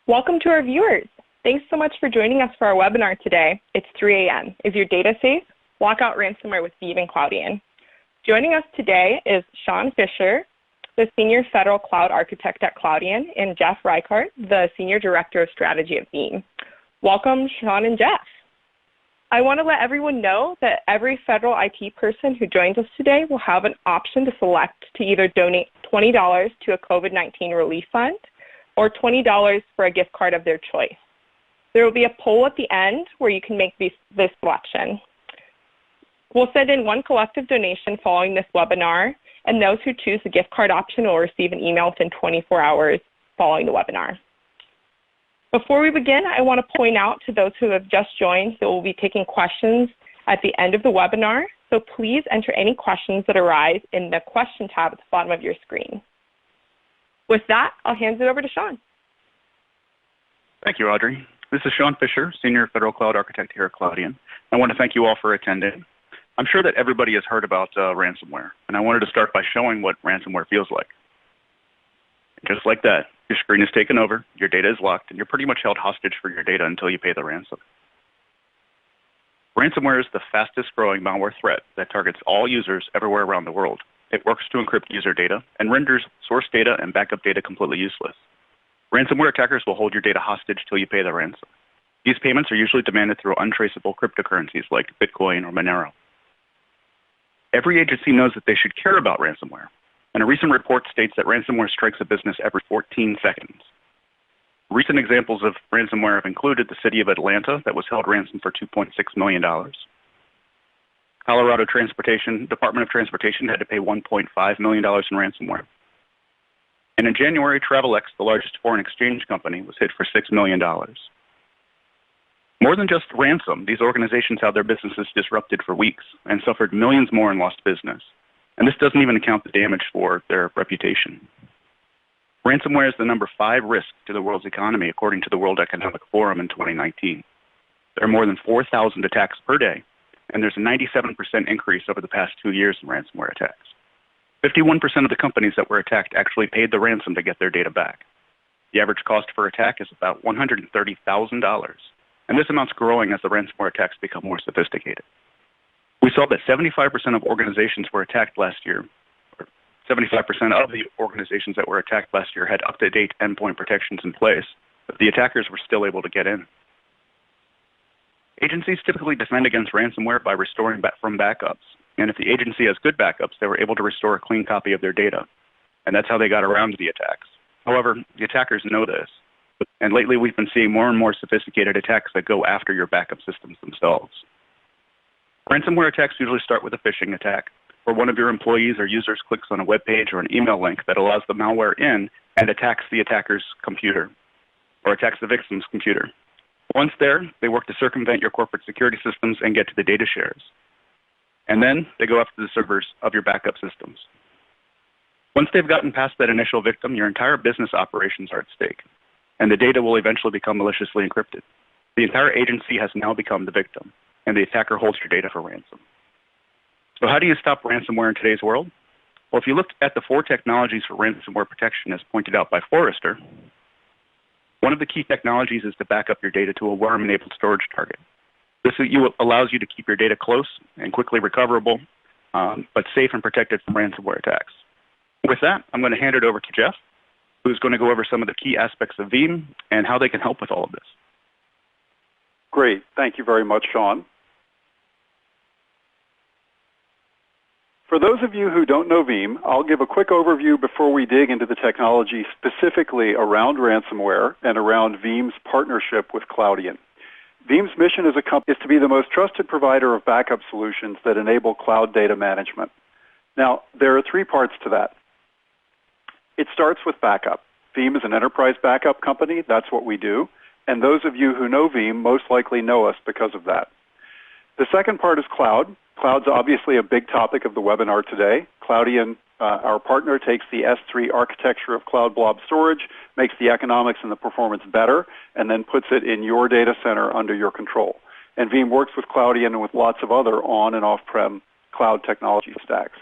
Welcome to our viewers. Thanks so much for joining us for our webinar today. It's 3 a.m. Is your data safe? Block out ransomware with Veeam and Cloudian. Joining us today is Sean Fisher, the Senior Federal Cloud Architect at Cloudian, and Jeff Reichart, the Senior Director of Strategy at Veeam. Welcome, Sean and Jeff. I want to let everyone know that every federal IT person who joins us today will have an option to select to either donate $20 to a COVID-19 relief fund or $20 for a gift card of their choice. There will be a poll at the end where you can make this selection. We'll send in one collective donation following this webinar, and those who choose the gift card option will receive an email within 24 hours following the webinar. Before we begin, I want to point out to those who have just joined that we'll be taking questions at the end of the webinar, so please enter any questions that arise in the question tab at the bottom of your screen. With that, I'll hand it over to Sean. Thank you, Audrey. This is Sean Fisher, Senior Federal Cloud Architect here at Cloudian. I want to thank you all for attending. I'm sure that everybody has heard about ransomware, and I wanted to start by showing what ransomware feels like. Just like that, your screen is taken over, your data is locked, and you're pretty much held hostage for your data until you pay the ransom. Ransomware is the fastest growing malware threat that targets all users everywhere around the world. It works to encrypt user data and renders source data and backup data completely useless. Ransomware attackers will hold your data hostage till you pay the ransom. These payments are usually demanded through untraceable cryptocurrencies like Bitcoin or Monero. Every agency knows that they should care about ransomware, and a recent report states that ransomware strikes a business every 14 seconds. Recent examples of ransomware have included the city of Atlanta that was held ransom for $2.6 million. Colorado Department of Transportation had to pay $1.5 million in ransomware. And in January, TravelX, the largest foreign exchange company, was hit for $6 million. More than just ransom, these organizations had their businesses disrupted for weeks and suffered millions more in lost business. And this doesn't even account the damage for their reputation. Ransomware is the number 5 risk to the world's economy, according to the World Economic Forum in 2019. There are more than 4,000 attacks per day, and there's a 97% increase over the past 2 years in ransomware attacks. 51% of the companies that were attacked actually paid the ransom to get their data back. The average cost per attack is about $130,000, and this amount's growing as the ransomware attacks become more sophisticated. We saw that 75% of organizations were attacked last year, or 75% of the organizations that were attacked last year had up-to-date endpoint protections in place, but the attackers were still able to get in. Agencies typically defend against ransomware by restoring from backups. And if the agency has good backups, they were able to restore a clean copy of their data. And that's how they got around the attacks. However, the attackers know this. And lately, we've been seeing more and more sophisticated attacks that go after your backup systems themselves. Ransomware attacks usually start with a phishing attack, where one of your employees or users clicks on a web page or an email link that allows the malware in and attacks the attacker's computer, or attacks the victim's computer. Once there, they work to circumvent your corporate security systems and get to the data shares. And then they go after the servers of your backup systems. Once they've gotten past that initial victim, your entire business operations are at stake, and the data will eventually become maliciously encrypted. The entire agency has now become the victim, and the attacker holds your data for ransom. So how do you stop ransomware in today's world? Well, if you look at the 4 technologies for ransomware protection as pointed out by Forrester, one of the key technologies is to back up your data to a worm-enabled storage target. This allows you to keep your data close and quickly recoverable, but safe and protected from ransomware attacks. With that, I'm going to hand it over to Jeff, who's going to go over some of the key aspects of Veeam and how they can help with all of this. Great. Thank you very much, Sean. For those of you who don't know Veeam, I'll give a quick overview before we dig into the technology specifically around ransomware and around Veeam's partnership with Cloudian. Veeam's mission as a company is to be the most trusted provider of backup solutions that enable cloud data management. Now, there are 3 parts to that. It starts with backup. Veeam is an enterprise backup company. That's what we do. And those of you who know Veeam most likely know us because of that. The second part is cloud. Cloud's obviously a big topic of the webinar today. Cloudian, our partner, takes the S3 architecture of cloud blob storage, makes the economics and the performance better, and then puts it in your data center under your control. And Veeam works with Cloudian and with lots of other on- and off-prem cloud technology stacks.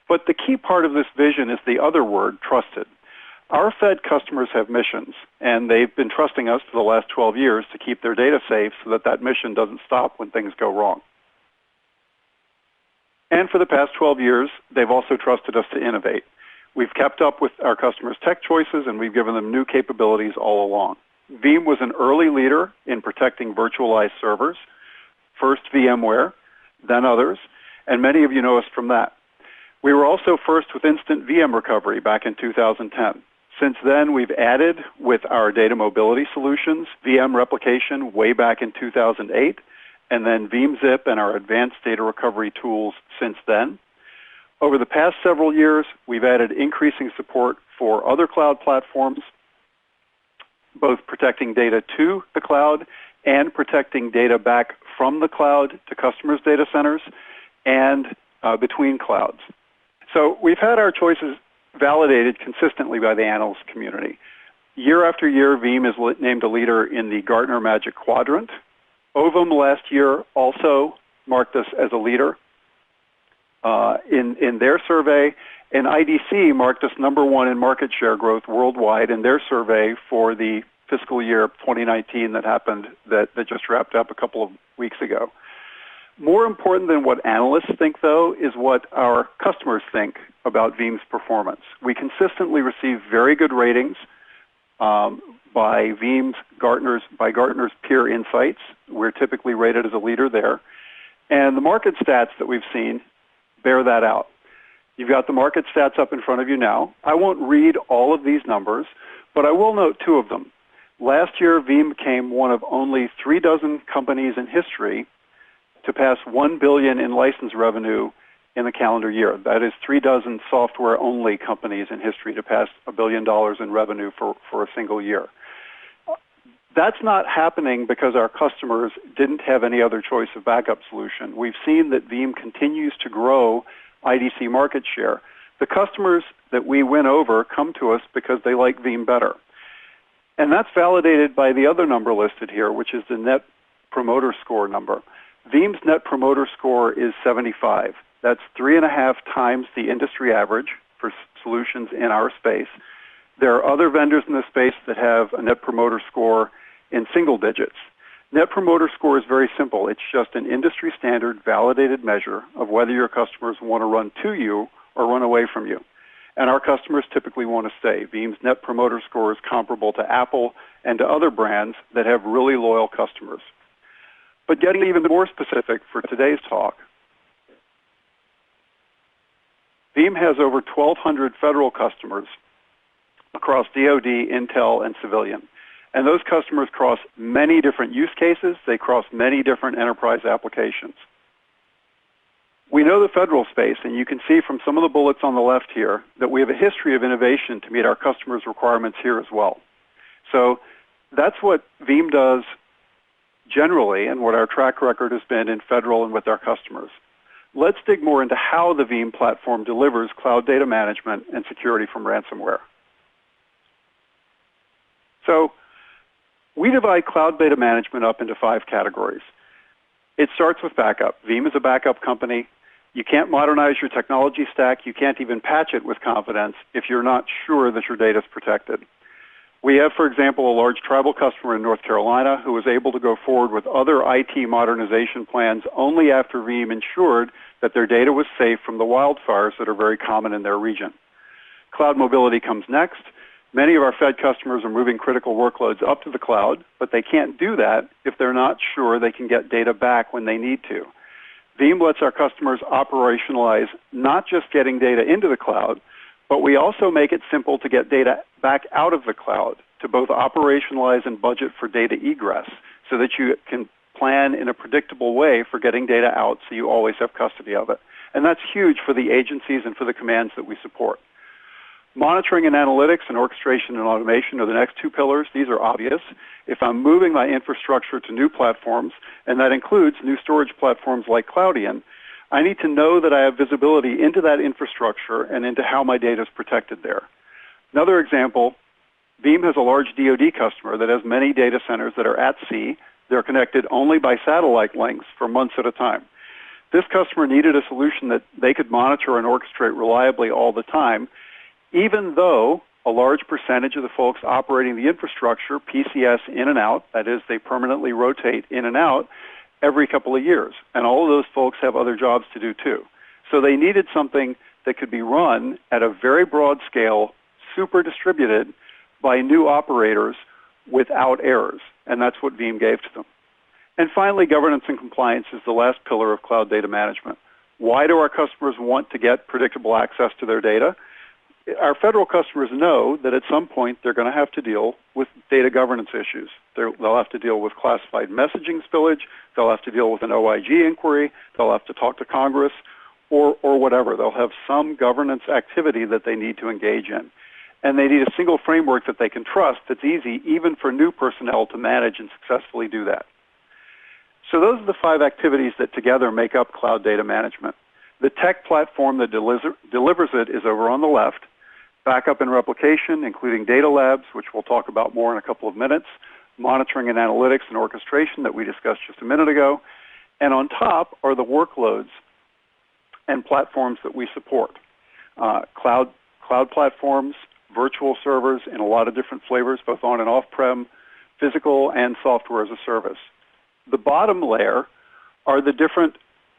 But the key part of this vision is the other word, trusted. Our Fed customers have missions, and they've been trusting us for the last 12 years to keep their data safe so that that mission doesn't stop when things go wrong. And for the past 12 years, they've also trusted us to innovate. We've kept up with our customers' tech choices, and we've given them new capabilities all along. Veeam was an early leader in protecting virtualized servers, first VMware, then others, and many of you know us from that. We were also first with instant VM recovery back in 2010. Since then, we've added with our data mobility solutions, VM replication way back in 2008, and then Veeam Zip and our advanced data recovery tools since then. Over the past several years, we've added increasing support for other cloud platforms, both protecting data to the cloud and protecting data back from the cloud to customers' data centers and between clouds. So we've had our choices validated consistently by the analyst community. Year after year, Veeam is named a leader in the Gartner Magic Quadrant. Ovum last year also marked us as a leader in their survey, and IDC marked us #1 in market share growth worldwide in their survey for the fiscal year 2019 that just wrapped up a couple of weeks ago. More important than what analysts think, though, is what our customers think about Veeam's performance. We consistently receive very good ratings by Gartner's Peer Insights. We're typically rated as a leader there. And the market stats that we've seen bear that out. You've got the market stats up in front of you now. I won't read all of these numbers, but I will note two of them. Last year, Veeam became one of only 36 companies in history to pass $1 billion in license revenue in a calendar year. That is 36 software-only companies in history to pass $1 billion in revenue for a single year. That's not happening because our customers didn't have any other choice of backup solution. We've seen that Veeam continues to grow IDC market share. The customers that we win over come to us because they like Veeam better. And that's validated by the other number listed here, which is the Net Promoter Score number. Veeam's Net Promoter Score is 75. That's 3.5 times the industry average for solutions in our space. There are other vendors in this space that have a Net Promoter Score in single digits. Net Promoter Score is very simple. It's just an industry standard validated measure of whether your customers want to run to you or run away from you. And our customers typically want to stay. Veeam's Net Promoter Score is comparable to Apple and to other brands that have really loyal customers. But getting even more specific for today's talk, Veeam has over 1,200 federal customers across DoD, Intel, and civilian. And those customers cross many different use cases. They cross many different enterprise applications. We know the federal space, and you can see from some of the bullets on the left here that we have a history of innovation to meet our customers' requirements here as well. So that's what Veeam does generally and what our track record has been in federal and with our customers. Let's dig more into how the Veeam platform delivers cloud data management and security from ransomware. So we divide cloud data management up into 5 categories. It starts with backup. Veeam is a backup company. You can't modernize your technology stack. You can't even patch it with confidence if you're not sure that your data is protected. We have, for example, a large tribal customer in North Carolina who was able to go forward with other IT modernization plans only after Veeam ensured that their data was safe from the wildfires that are very common in their region. Cloud mobility comes next. Many of our Fed customers are moving critical workloads up to the cloud, but they can't do that if they're not sure they can get data back when they need to. Veeam lets our customers operationalize not just getting data into the cloud, but we also make it simple to get data back out of the cloud to both operationalize and budget for data egress so that you can plan in a predictable way for getting data out so you always have custody of it. And that's huge for the agencies and for the commands that we support. Monitoring and analytics and orchestration and automation are the next 2 pillars. These are obvious. If I'm moving my infrastructure to new platforms, and that includes new storage platforms like Cloudian, I need to know that I have visibility into that infrastructure and into how my data is protected there. Another example, Veeam has a large DoD customer that has many data centers that are at sea. They're connected only by satellite links for months at a time. This customer needed a solution that they could monitor and orchestrate reliably all the time, even though A large percentage of the folks operating the infrastructure, PCS in and out, that is, they permanently rotate in and out every couple of years. And all of those folks have other jobs to do too. So they needed something that could be run at a very broad scale, super distributed by new operators without errors. And that's what Veeam gave to them. And finally, governance and compliance is the last pillar of cloud data management. Why do our customers want to get predictable access to their data? Our federal customers know that at some point they're going to have to deal with data governance issues. They'll have to deal with classified messaging spillage. They'll have to deal with an OIG inquiry. They'll have to talk to Congress or whatever. They'll have some governance activity that they need to engage in. And they need a single framework that they can trust that's easy even for new personnel to manage and successfully do that. So those are the 5 activities that together make up cloud data management. The tech platform that delivers it is over on the left. Backup and replication, including data labs, which we'll talk about more in a couple of minutes, monitoring and analytics and orchestration that we discussed just a minute ago. And on top are the workloads and platforms that we support. Cloud platforms, virtual servers in a lot of different flavors, both on and off-prem, physical and software as a service. The bottom layer are the different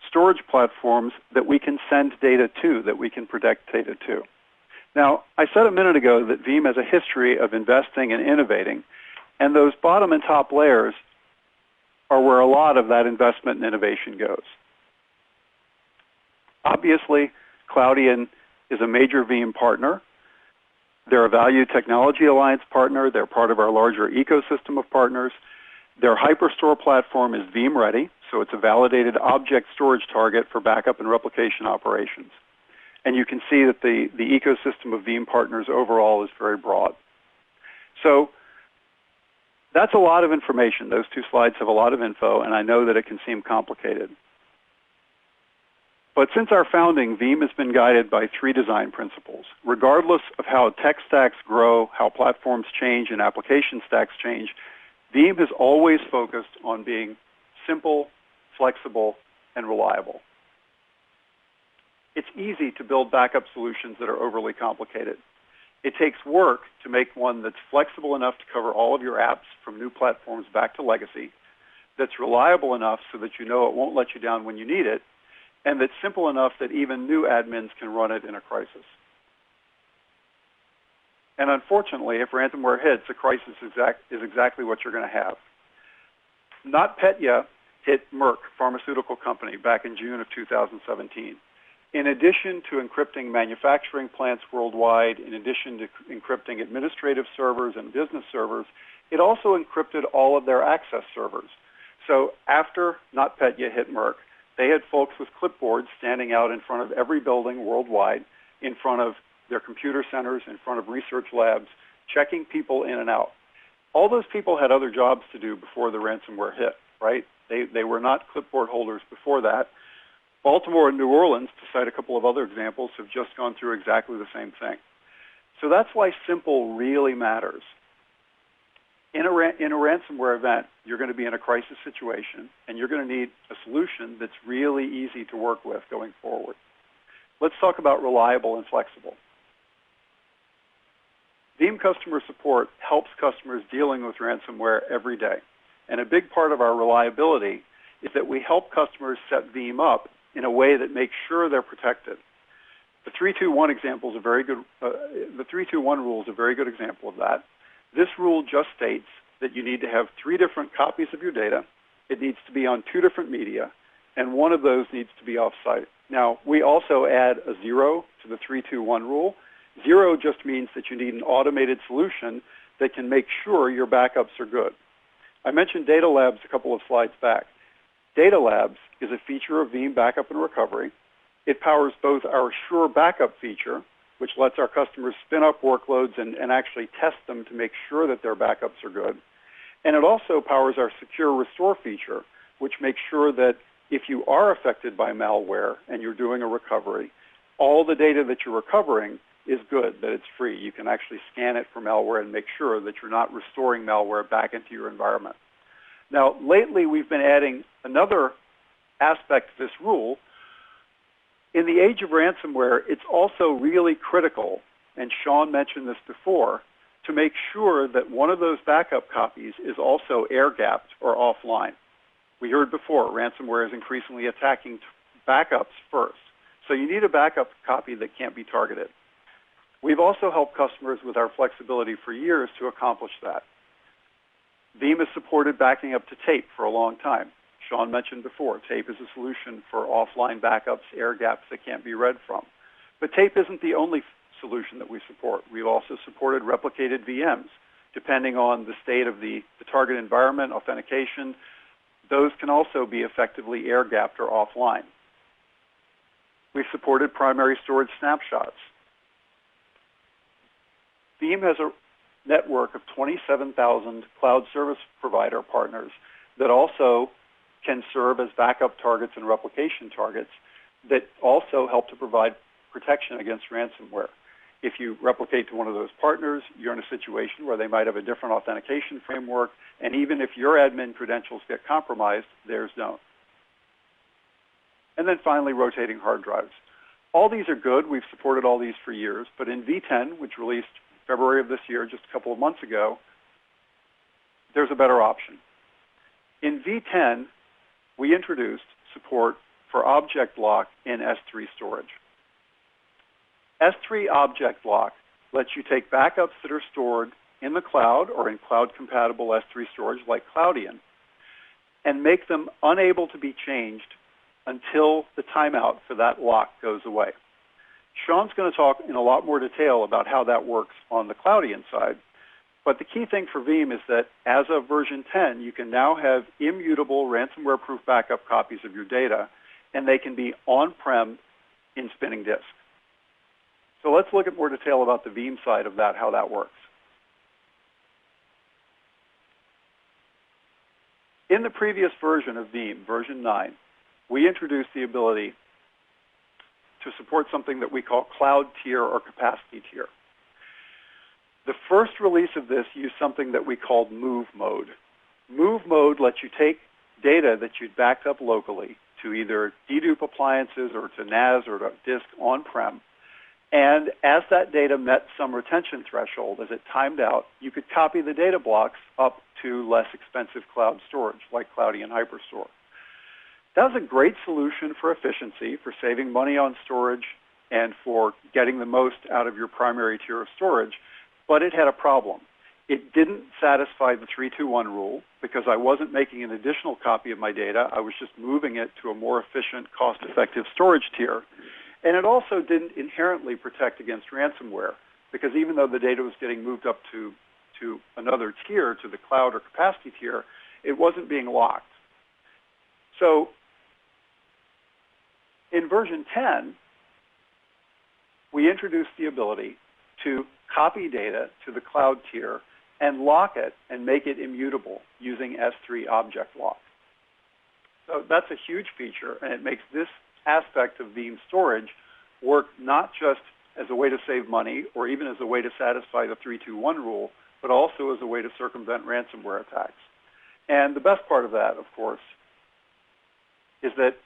storage platforms that we can send data to, that we can protect data to. Now, I said a minute ago that Veeam has a history of investing and innovating, and those bottom and top layers are where a lot of that investment and innovation goes. Obviously, Cloudian is a major Veeam partner. They're a Valued Technology Alliance partner. They're part of our larger ecosystem of partners. Their HyperStore platform is Veeam ready, so it's a validated object storage target for backup and replication operations. And you can see that the ecosystem of Veeam partners overall is very broad. So that's a lot of information. Those 2 slides have a lot of info, and I know that it can seem complicated. But since our founding, Veeam has been guided by 3 design principles. Regardless of how tech stacks grow, how platforms change, and application stacks change, Veeam has always focused on being simple, flexible, and reliable. It's easy to build backup solutions that are overly complicated. It takes work to make one that's flexible enough to cover all of your apps from new platforms back to legacy, that's reliable enough so that you know it won't let you down when you need it, and that's simple enough that even new admins can run it in a crisis. And unfortunately, if ransomware hits, a crisis is exactly what you're going to have. NotPetya hit Merck pharmaceutical company back in June of 2017. In addition to encrypting manufacturing plants worldwide, in addition to encrypting administrative servers and business servers, it also encrypted all of their access servers. So after NotPetya hit Merck, they had folks with clipboards standing out in front of every building worldwide, in front of their computer centers, in front of research labs, checking people in and out. All those people had other jobs to do before the ransomware hit, right? They were not clipboard holders before that. Baltimore and New Orleans, to cite a couple of other examples, have just gone through exactly the same thing. So that's why simple really matters. In a ransomware event, you're going to be in a crisis situation, and you're going to need a solution that's really easy to work with going forward. Let's talk about reliable and flexible. Veeam customer support helps customers dealing with ransomware every day. And a big part of our reliability is that we help customers set Veeam up in a way that makes sure they're protected. The 3-2-1 example is a very good. The 3-2-1 rule is a very good example of that. This rule just states that you need to have 3 different copies of your data. It needs to be on 2 different media, and one of those needs to be off-site. Now, we also add a 0 to the 3-2-1 rule. 0 just means that you need an automated solution that can make sure your backups are good. I mentioned Data Labs a couple of slides back. Data Labs is a feature of Veeam Backup and Recovery. It powers both our Sure Backup feature, which lets our customers spin up workloads and actually test them to make sure that their backups are good. And it also powers our Secure Restore feature, which makes sure that if you are affected by malware and you're doing a recovery, all the data that you're recovering is good, that it's free. You can actually scan it for malware and make sure that you're not restoring malware back into your environment. Now, lately we've been adding another aspect to this rule. In the age of ransomware, it's also really critical, and Sean mentioned this before, to make sure that one of those backup copies is also air-gapped or offline. We heard before, ransomware is increasingly attacking backups first. So you need a backup copy that can't be targeted. We've also helped customers with our flexibility for years to accomplish that. Veeam has supported backing up to tape for a long time. Sean mentioned before, tape is a solution for offline backups, air gaps that can't be read from. But tape isn't the only solution that we support. We've also supported replicated VMs. Depending on the state of the target environment, authentication, those can also be effectively air-gapped or offline. We've supported primary storage snapshots. Veeam has a network of 27,000 cloud service provider partners that also can serve as backup targets and replication targets that also help to provide protection against ransomware. If you replicate to one of those partners, you're in a situation where they might have a different authentication framework, and even if your admin credentials get compromised, theirs don't. And then finally, rotating hard drives. All these are good. We've supported all these for years, but in V10, which released February of this year, just a couple of months ago, there's a better option. In V10, we introduced support for object lock in S3 storage. S3 Object Lock lets you take backups that are stored in the cloud or in cloud-compatible S3 storage like Cloudian and make them unable to be changed until the timeout for that lock goes away. Sean's going to talk in a lot more detail about how that works on the Cloudian side, but the key thing for Veeam is that as of version 10, you can now have immutable ransomware-proof backup copies of your data, and they can be on-prem in spinning disk. So let's look at more detail about the Veeam side of that, how that works. In the previous version of Veeam, version 9, we introduced the ability to support something that we call cloud tier or capacity tier. The first release of this used something that we called move mode. Move mode lets you take data that you'd backed up locally to either dedupe appliances or to NAS or to disk on-prem. And as that data met some retention threshold, as it timed out, you could copy the data blocks up to less expensive cloud storage, like Cloudian HyperStore. That was a great solution for efficiency, for saving money on storage, and for getting the most out of your primary tier of storage, but it had a problem. It didn't satisfy the 3-2-1 rule because I wasn't making an additional copy of my data. I was just moving it to a more efficient, cost-effective storage tier. And it also didn't inherently protect against ransomware because even though the data was getting moved up to another tier, to the cloud or capacity tier, it wasn't being locked. So in version 10, we introduced the ability to copy data to the cloud tier and lock it and make it immutable using S3 Object Lock. So that's a huge feature, and it makes this aspect of Veeam storage work not just as a way to save money or even as a way to satisfy the 3-2-1 rule, but also as a way to circumvent ransomware attacks. And the best part of that, of course, is that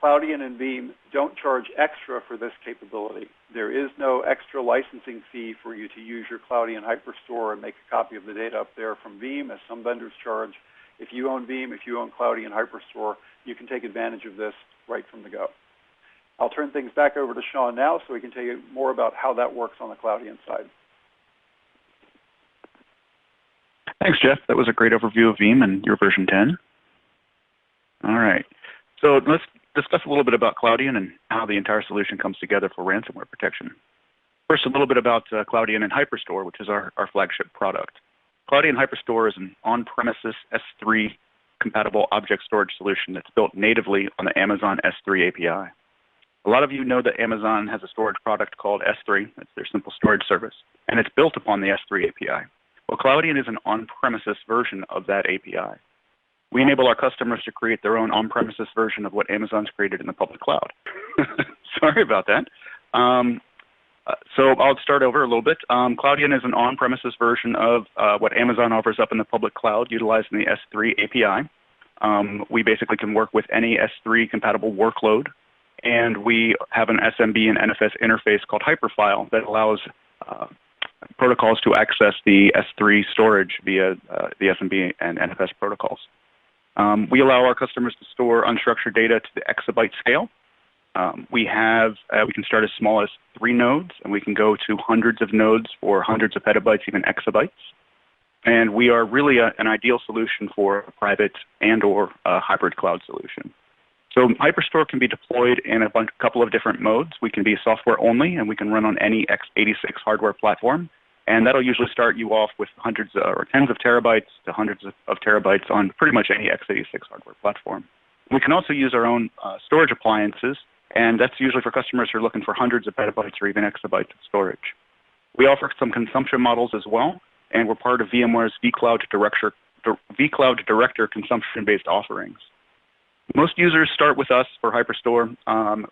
Cloudian and Veeam don't charge extra for this capability. There is no extra licensing fee for you to use your Cloudian HyperStore and make a copy of the data up there from Veeam, as some vendors charge. If you own Veeam, if you own Cloudian HyperStore, you can take advantage of this right from the go. I'll turn things back over to Sean now so he can tell you more about how that works on the Cloudian side. Thanks, Jeff. That was a great overview of Veeam and your version 10. All right. So let's discuss a little bit about Cloudian and how the entire solution comes together for ransomware protection. First, a little bit about Cloudian and HyperStore, which is our flagship product. Cloudian HyperStore is an on-premises S3 compatible object storage solution that's built natively on the Amazon S3 API. A lot of you know that Amazon has a storage product called S3. That's their simple storage service, and it's built upon the S3 API. Well, Cloudian is an on-premises version of that API. We enable our customers to create their own on-premises version of what Amazon's created in the public cloud. Sorry about that. So I'll start over a little bit. Cloudian is an on-premises version of what Amazon offers up in the public cloud utilizing the S3 API. We basically can work with any S3 compatible workload, and we have an SMB and NFS interface called Hyperfile that allows protocols to access the S3 storage via the SMB and NFS protocols. We allow our customers to store unstructured data to the exabyte scale. We can start as small as 3 nodes, and we can go to hundreds of nodes for hundreds of petabytes, even exabytes. And we are really an ideal solution for a private and/or hybrid cloud solution. So HyperStore can be deployed in a couple of different modes. We can be software only, and we can run on any x86 hardware platform. And that'll usually start you off with hundreds or tens of terabytes to hundreds of terabytes on pretty much any x86 hardware platform. We can also use our own storage appliances, and that's usually for customers who are looking for hundreds of petabytes or even exabytes of storage. We offer some consumption models as well, and we're part of VMware's vCloud Director consumption-based offerings. Most users start with us for HyperStore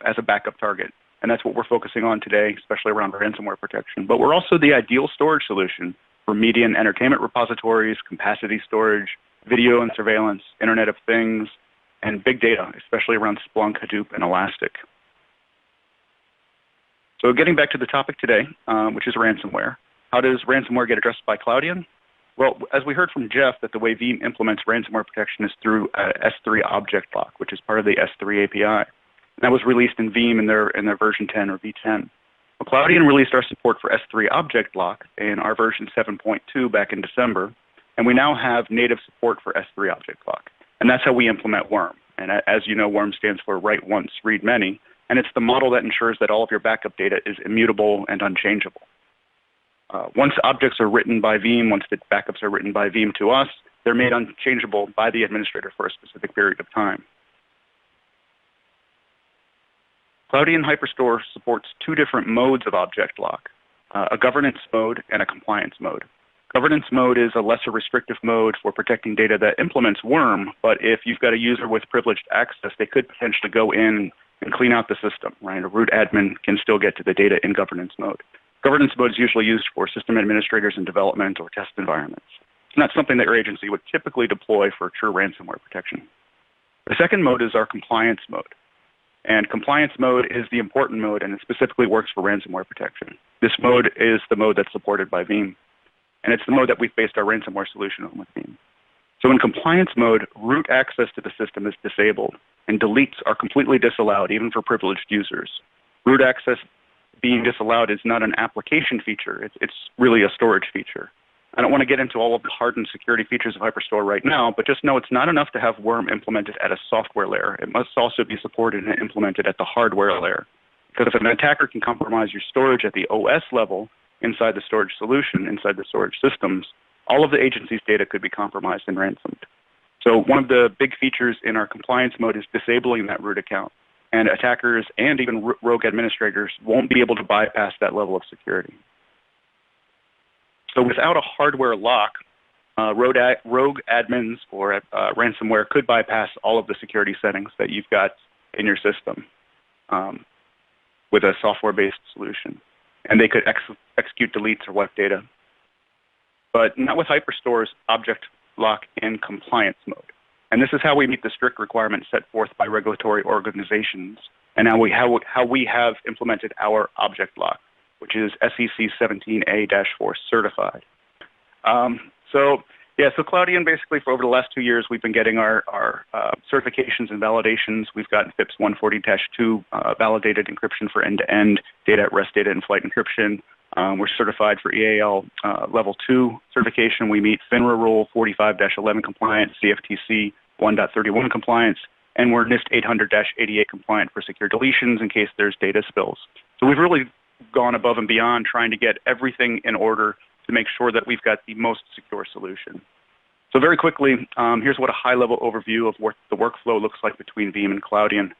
as a backup target, and that's what we're focusing on today, especially around ransomware protection. But we're also the ideal storage solution for media and entertainment repositories, capacity storage, video and surveillance, Internet of Things, and big data, especially around Splunk, Hadoop, and Elastic. So getting back to the topic today, which is ransomware. How does ransomware get addressed by Cloudian? Well, as we heard from Jeff, that the way Veeam implements ransomware protection is through S3 object lock, which is part of the S3 API. And that was released in Veeam in their version 10 or V10. Well, Cloudian released our support for S3 object lock in our version 7.2 back in December, and we now have native support for S3 object lock. And that's how we implement WORM. And as you know, WORM stands for write once, read many, and it's the model that ensures that all of your backup data is immutable and unchangeable. Once objects are written by Veeam, once the backups are written by Veeam to us, they're made unchangeable by the administrator for a specific period of time. Cloudian HyperStore supports 2 different modes of object lock, a governance mode and a compliance mode. Governance mode is a lesser restrictive mode for protecting data that implements WORM, but if you've got a user with privileged access, they could potentially go in and clean out the system, right? A root admin can still get to the data in governance mode. Governance mode is usually used for system administrators in development or test environments. It's not something that your agency would typically deploy for true ransomware protection. The second mode is our compliance mode. And compliance mode is the important mode, and it specifically works for ransomware protection. This mode is the mode that's supported by Veeam. And it's the mode that we've based our ransomware solution on with Veeam. So in compliance mode, root access to the system is disabled, and deletes are completely disallowed, even for privileged users. Root access being disallowed is not an application feature. It's really a storage feature. I don't want to get into all of the hardened security features of HyperStore right now, but just know it's not enough to have WORM implemented at a software layer. It must also be supported and implemented at the hardware layer. Because if an attacker can compromise your storage at the OS level, inside the storage solution, inside the storage systems, all of the agency's data could be compromised and ransomed. So one of the big features in our compliance mode is disabling that root account. And attackers and even rogue administrators won't be able to bypass that level of security. So without a hardware lock, rogue admins or ransomware could bypass all of the security settings that you've got in your system with a software-based solution. And they could execute deletes or wipe data. But not with HyperStore's object lock in compliance mode. And this is how we meet the strict requirements set forth by regulatory organizations, and how we have implemented our object lock, which is SEC 17A-4 certified. So Cloudian, basically, for over the last 2 years, we've been getting our certifications and validations. We've gotten FIPS 140-2 validated encryption for end-to-end data at rest, data in flight encryption. We're certified for EAL Level 2 certification. We meet FINRA Rule 45-11 compliance, CFTC 1.31 compliance, and we're NIST 800-88 compliant for secure deletions in case there's data spills. So we've really gone above and beyond trying to get everything in order to make sure that we've got the most secure solution. So very quickly, here's what a high-level overview of what the workflow looks like between Veeam and Cloudian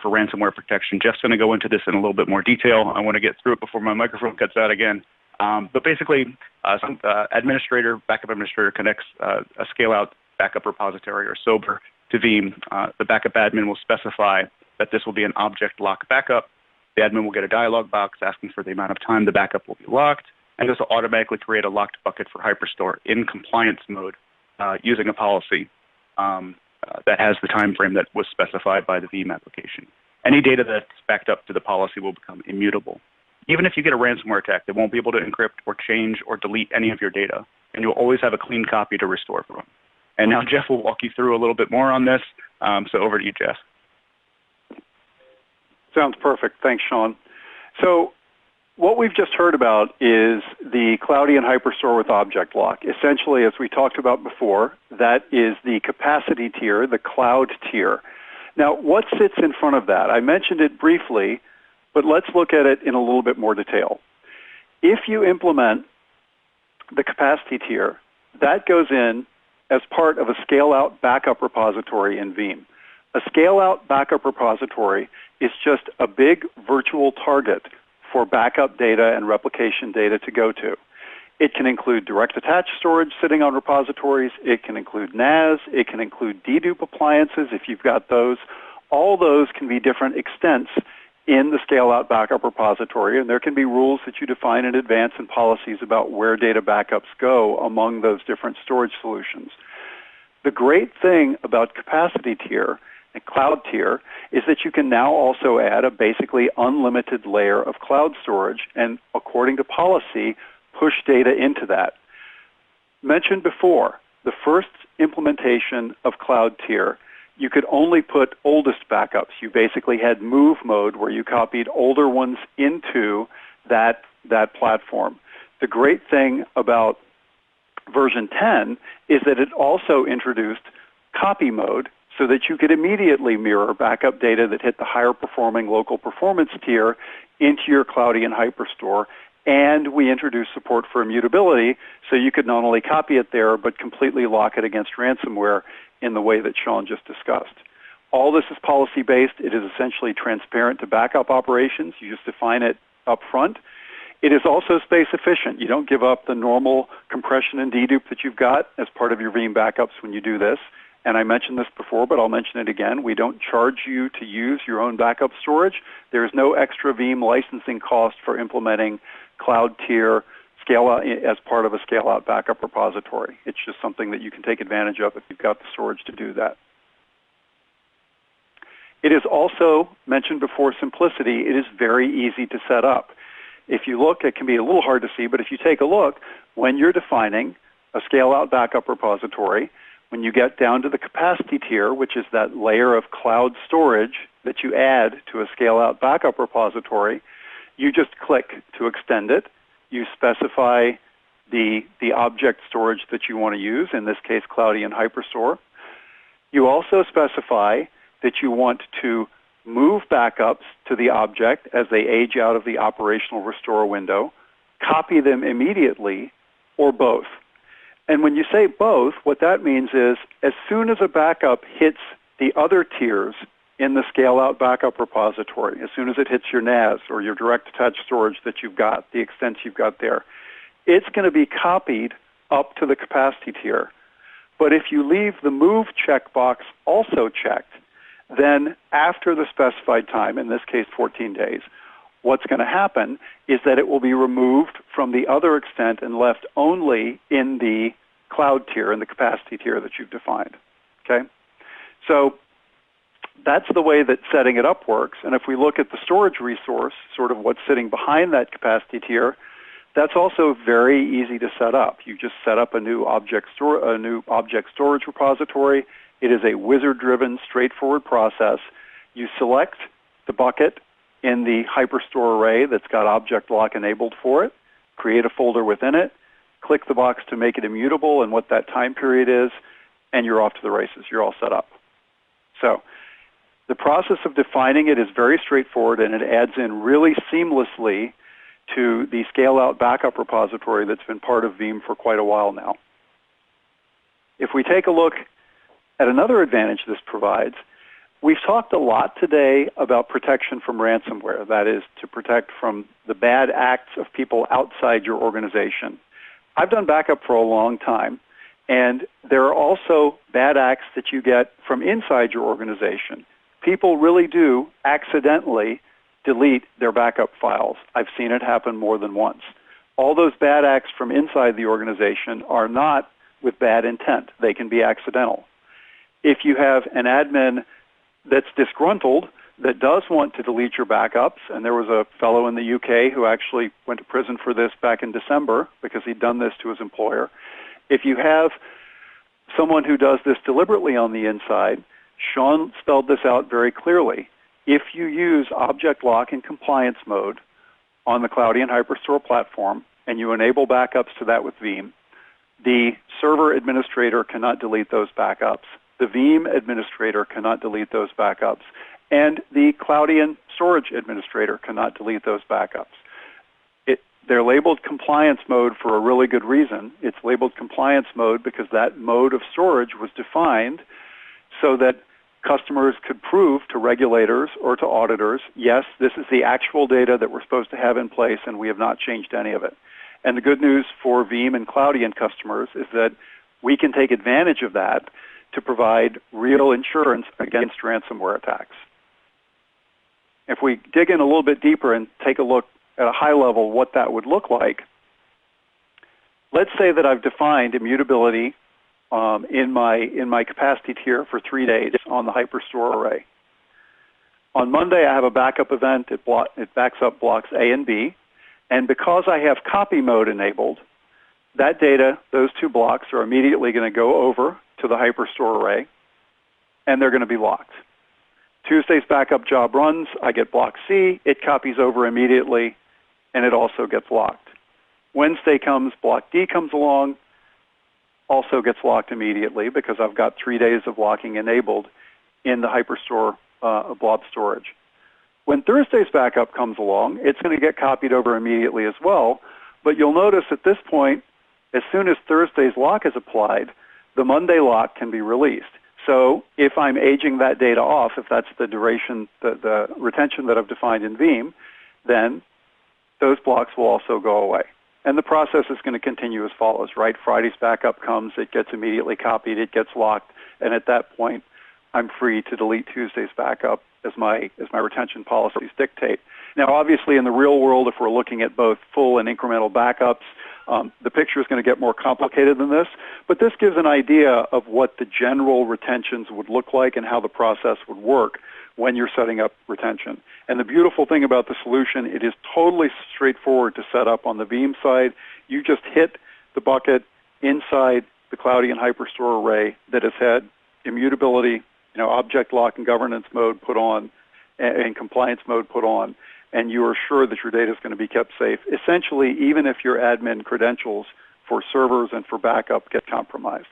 for ransomware protection. Jeff's going to go into this in a little bit more detail. I want to get through it before my microphone cuts out again. But basically, some backup administrator connects a scale-out backup repository or SOBR to Veeam. The backup admin will specify that this will be an object lock backup. The admin will get a dialog box asking for the amount of time the backup will be locked, and this will automatically create a locked bucket for HyperStore in compliance mode using a policy that has the time frame that was specified by the Veeam application. Any data that's backed up to the policy will become immutable. Even if you get a ransomware attack, they won't be able to encrypt or change or delete any of your data, and you'll always have a clean copy to restore from. And now Jeff will walk you through a little bit more on this. So over to you, Jeff. Sounds perfect. Thanks, Sean. So what we've just heard about is the Cloudian HyperStore with Object Lock. Essentially, as we talked about before, that is the capacity tier, the cloud tier. Now, what sits in front of that? I mentioned it briefly, but let's look at it in a little bit more detail. If you implement the capacity tier, that goes in as part of a scale-out backup repository in Veeam. A scale-out backup repository is just a big virtual target for backup data and replication data to go to. It can include direct attached storage sitting on repositories. It can include NAS. It can include dedupe appliances if you've got those. All those can be different extents in the scale-out backup repository, and there can be rules that you define in advance and policies about where data backups go among those different storage solutions. The great thing about capacity tier and cloud tier is that you can now also add a basically unlimited layer of cloud storage and, according to policy, push data into that. Mentioned before, the first implementation of cloud tier, you could only put oldest backups. You basically had move mode where you copied older ones into that platform. The great thing about version 10 is that it also introduced copy mode so that you could immediately mirror backup data that hit the higher performing local performance tier into your Cloudian HyperStore. And we introduced support for immutability, so you could not only copy it there, but completely lock it against ransomware in the way that Sean just discussed. All this is policy-based. It is essentially transparent to backup operations. You just define it up front. It is also space efficient. You don't give up the normal compression and dedupe that you've got as part of your Veeam backups when you do this. And I mentioned this before, but I'll mention it again. We don't charge you to use your own backup storage. There is no extra Veeam licensing cost for implementing cloud tier scale-out as part of a scale-out backup repository. It's just something that you can take advantage of if you've got the storage to do that. It is also, mentioned before, simplicity. It is very easy to set up. If you look, it can be a little hard to see, but if you take a look, when you're defining a scale-out backup repository, when you get down to the capacity tier, which is that layer of cloud storage that you add to a scale-out backup repository, you just click to extend it. You specify the object storage that you want to use, in this case, Cloudian HyperStore. You also specify that you want to move backups to the object as they age out of the operational restore window, copy them immediately, or both. And when you say both, what that means is as soon as a backup hits the other tiers in the scale-out backup repository, as soon as it hits your NAS or your direct attached storage that you've got, the extents you've got there, it's going to be copied up to the capacity tier. But if you leave the move checkbox also checked, then after the specified time, in this case 14 days, what's going to happen is that it will be removed from the other extent and left only in the cloud tier, in the capacity tier that you've defined. Okay? So that's the way that setting it up works. And if we look at the storage resource, sort of what's sitting behind that capacity tier, that's also very easy to set up. You just set up a new object storage repository. It is a wizard-driven, straightforward process. You select the bucket in the HyperStore array that's got object lock enabled for it, create a folder within it, click the box to make it immutable and what that time period is, and you're off to the races. You're all set up. So the process of defining it is very straightforward, and it adds in really seamlessly to the scale-out backup repository that's been part of Veeam for quite a while now. If we take a look at another advantage this provides, we've talked a lot today about protection from ransomware, that is, to protect from the bad acts of people outside your organization. I've done backup for a long time, and there are also bad acts that you get from inside your organization. People really do accidentally delete their backup files. I've seen it happen more than once. All those bad acts from inside the organization are not with bad intent. They can be accidental. If you have an admin that's disgruntled that does want to delete your backups, and there was a fellow in the UK who actually went to prison for this back in December because he'd done this to his employer. If you have someone who does this deliberately on the inside, Sean spelled this out very clearly. If you use object lock in compliance mode on the Cloudian HyperStore platform and you enable backups to that with Veeam, the server administrator cannot delete those backups. The Veeam administrator cannot delete those backups. And the Cloudian storage administrator cannot delete those backups. They're labeled compliance mode for a really good reason. It's labeled compliance mode because that mode of storage was defined so that customers could prove to regulators or to auditors, yes, this is the actual data that we're supposed to have in place and we have not changed any of it. And the good news for Veeam and Cloudian customers is that we can take advantage of that to provide real insurance against ransomware attacks. If we dig in a little bit deeper and take a look at a high level what that would look like, let's say that I've defined immutability in my capacity tier for 3 days on the HyperStore array. On Monday, I have a backup event. It backs up blocks A and B. And because I have copy mode enabled, that data, those 2 blocks, are immediately going to go over to the HyperStore array, and they're going to be locked. Tuesday's backup job runs. I get block C. It copies over immediately, and it also gets locked. Wednesday comes, block D comes along, also gets locked immediately because I've got 3 days of locking enabled in the HyperStore blob storage. When Thursday's backup comes along, it's going to get copied over immediately as well, but you'll notice at this point, as soon as Thursday's lock is applied, the Monday lock can be released. So if I'm aging that data off, if that's the duration, the retention that I've defined in Veeam, then those blocks will also go away. And the process is going to continue as follows, right? Friday's backup comes, it gets immediately copied, it gets locked, and at that point, I'm free to delete Tuesday's backup as my retention policies dictate. Now, obviously, in the real world, if we're looking at both full and incremental backups, the picture is going to get more complicated than this, but this gives an idea of what the general retentions would look like and how the process would work when you're setting up retention. And the beautiful thing about the solution, it is totally straightforward to set up on the Veeam side. You just hit the bucket inside the Cloudian HyperStore array that has had immutability, object lock and governance mode put on, and compliance mode put on, and you are sure that your data is going to be kept safe. Essentially, even if your admin credentials for servers and for backup get compromised.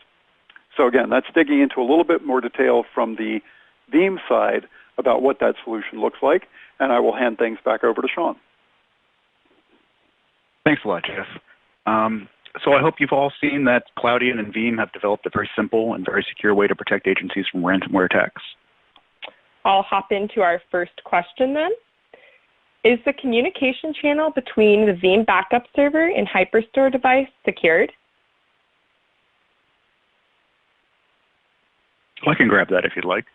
So again, that's digging into a little bit more detail from the Veeam side about what that solution looks like, and I will hand things back over to Sean. Thanks a lot, Jeff. So I hope you've all seen that Cloudian and Veeam have developed a very simple and very secure way to protect agencies from ransomware attacks. I'll hop into our first question then. Is the communication channel between the Veeam backup server and HyperStore device secured? I can grab that if you'd like.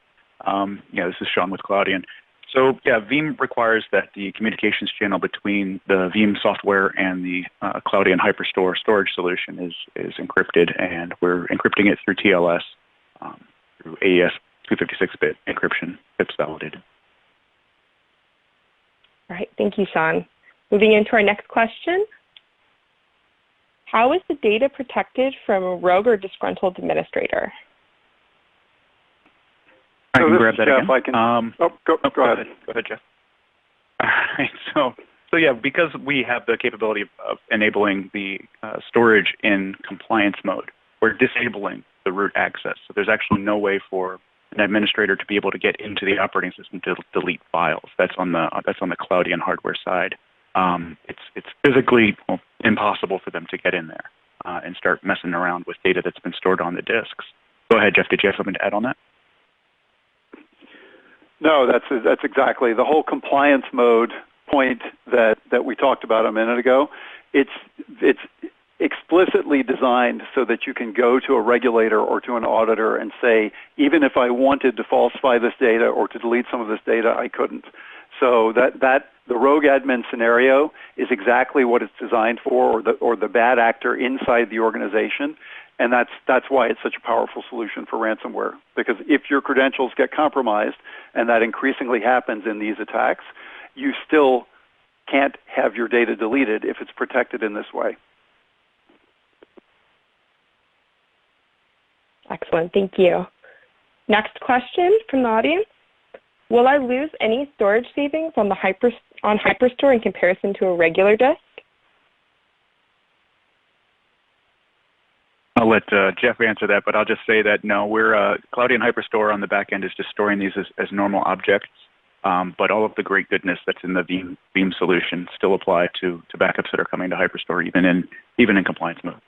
This is Sean with Cloudian. So Veeam requires that the communications channel between the Veeam software and the Cloudian HyperStore storage solution is encrypted, and we're encrypting it through TLS, through AES 256-bit encryption that's validated. All right, thank you, Sean. Moving into our next question. How is the data protected from a rogue or disgruntled administrator? I can grab that Jeff, again. Go ahead. Go ahead, Jeff. All right, so because we have the capability of enabling the storage in compliance mode, we're disabling the root access. So there's actually no way for an administrator to be able to get into the operating system to delete files. That's on the Cloudian hardware side. It's physically impossible for them to get in there and start messing around with data that's been stored on the disks. Go ahead, Jeff. Did you have something to add on that? No, that's exactly the whole compliance mode point that we talked about a minute ago. It's explicitly designed so that you can go to a regulator or to an auditor and say, even if I wanted to falsify this data or to delete some of this data, I couldn't. So that the rogue admin scenario is exactly what it's designed for, or the bad actor inside the organization. And that's why it's such a powerful solution for ransomware. Because if your credentials get compromised, and that increasingly happens in these attacks, you still can't have your data deleted if it's protected in this way. Excellent, thank you. Next question from the audience. Will I lose any storage savings on HyperStore in comparison to a regular disk? I'll let Jeff answer that, but I'll just say that no, we're Cloudian HyperStore on the back end is just storing these as normal objects, but all of the great goodness that's in the Veeam solution still apply to backups that are coming to HyperStore, even in compliance mode.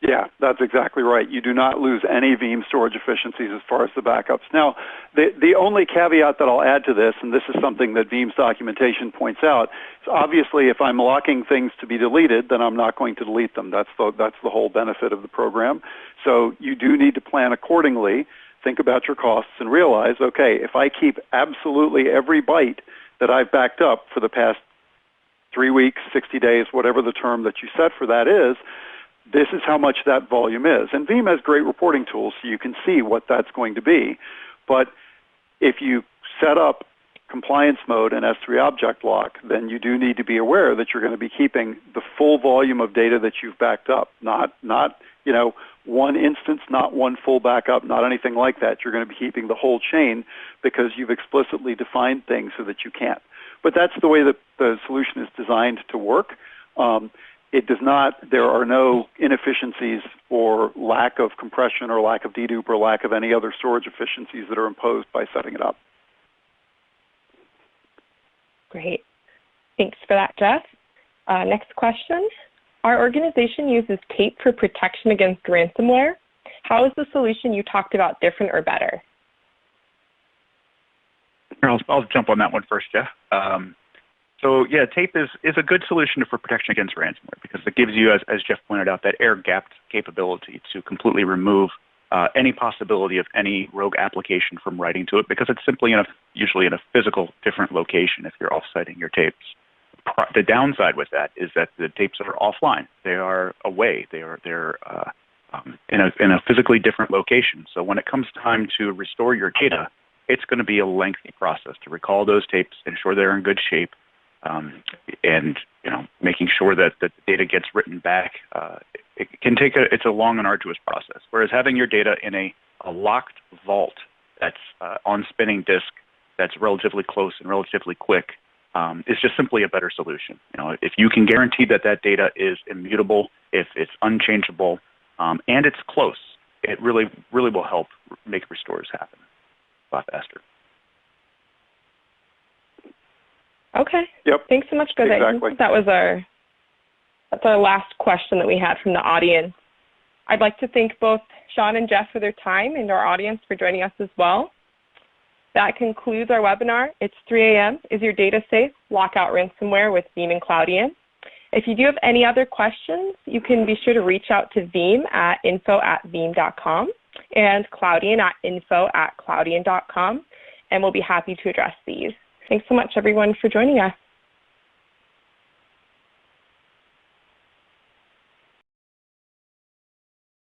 Yeah, that's exactly right. You do not lose any Veeam storage efficiencies as far as the backups. Now, the only caveat that I'll add to this, and this is something that Veeam's documentation points out, is obviously if I'm locking things to be deleted, then I'm not going to delete them. That's the whole benefit of the program. So you do need to plan accordingly, think about your costs, and realize, okay, if I keep absolutely every byte that I've backed up for the past 3 weeks, 60 days, whatever the term that you set for that is, this is how much that volume is. And Veeam has great reporting tools so you can see what that's going to be. But if you set up compliance mode and S3 object lock, then you do need to be aware that you're going to be keeping the full volume of data that you've backed up, not one instance, not one full backup, not anything like that. You're going to be keeping the whole chain because you've explicitly defined things so that you can't. But that's the way that the solution is designed to work. It does not, there are no inefficiencies or lack of compression or lack of dedupe or lack of any other storage efficiencies that are imposed by setting it up. Great. Thanks for that, Jeff. Next question. Our organization uses tape for protection against ransomware. How is the solution you talked about different or better? I'll jump on that one first, Jeff. So yeah, tape is a good solution for protection against ransomware because it gives you, as Jeff pointed out, that air-gapped capability to completely remove any possibility of any rogue application from writing to it because it's simply usually in a physical different location if you're offsiting your tapes. The downside with that is that the tapes are offline. They are away. They're in a physically different location. So when it comes time to restore your data, it's going to be a lengthy process to recall those tapes, ensure they're in good shape, and making sure that the data gets written back. It's a long and arduous process. Whereas having your data in a locked vault that's on spinning disk, that's relatively close and relatively quick, is just simply a better solution. If you can guarantee that data is immutable, if it's unchangeable, and it's close, it really will help make restores happen a lot faster. Okay. Yep. Thanks so much for that. Exactly. That's our last question that we had from the audience. I'd like to thank both Sean and Jeff for their time and our audience for joining us as well. That concludes our webinar. It's 3 a.m. Is your data safe? Lock out ransomware with Veeam and Cloudian. If you do have any other questions, you can be sure to reach out to Veeam at info@veeam.com and Cloudian at info@cloudian.com, and we'll be happy to address these. Thanks so much, everyone, for joining us.